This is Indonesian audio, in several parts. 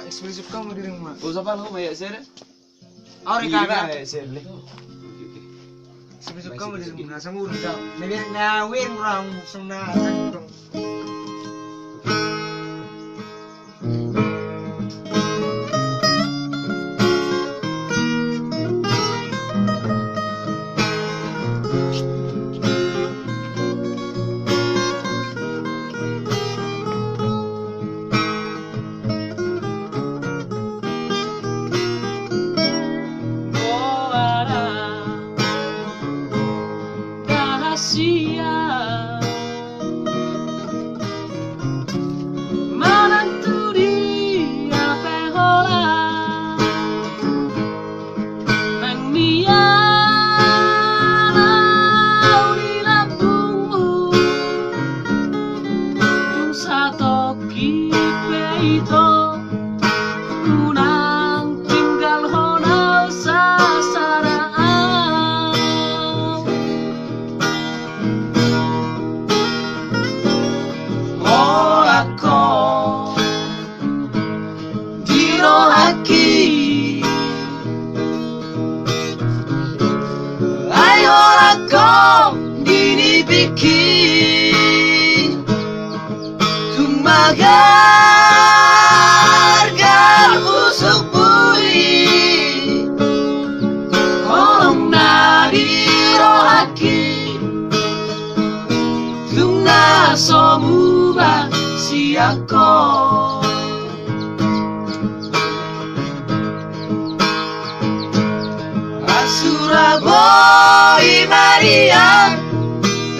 Ekspresif kamu dirimu mak. Usah palu banyak share. Ori kagak. Share le. Ekspresif kamu dirimu. Nah sama urut kau. Nawin orang suna tanggung. Magargal busuk bui Kolong nadi rohaki Tungna somuba siako Asura boy Maria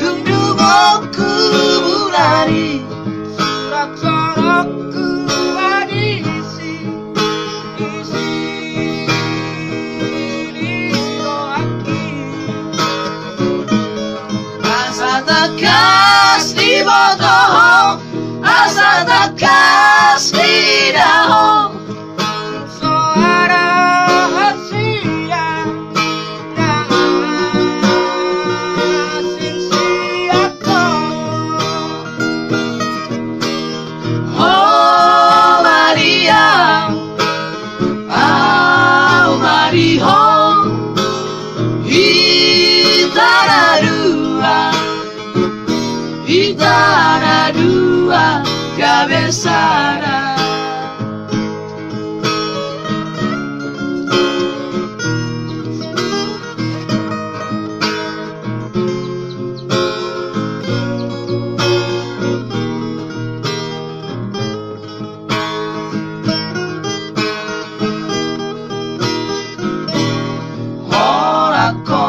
Tungdumo kuburari Kas di bodoh, asa tak kas di daho. Suara hasia, asin siapa? Oh Maria, oh Maria, hitara dua. Hitara dua cabezara Horako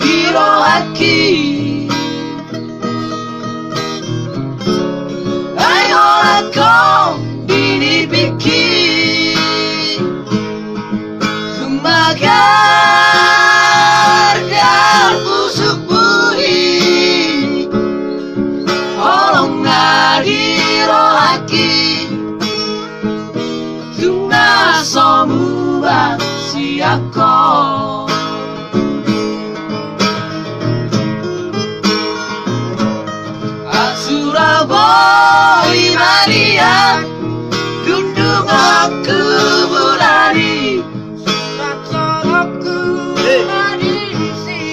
Hiroaki Kau dibikin Sumagar dan busuk budi Holong nadi rohaki Tungna somuba siako Asura boy Maria Tundung aku bulani Surat sorokku Isi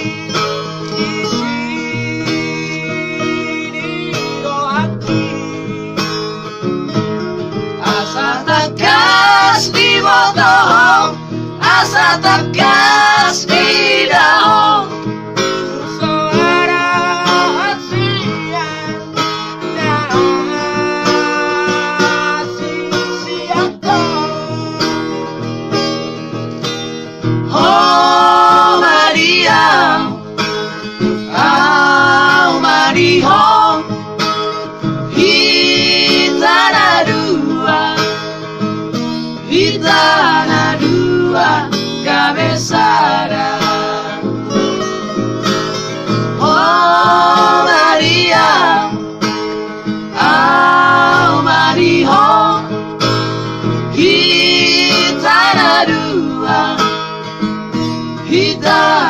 di doaki Asa takas di bodoh Asa takas di daho Hitana dua cabezara Oh Maria Oh Maria Hitana dua Hitana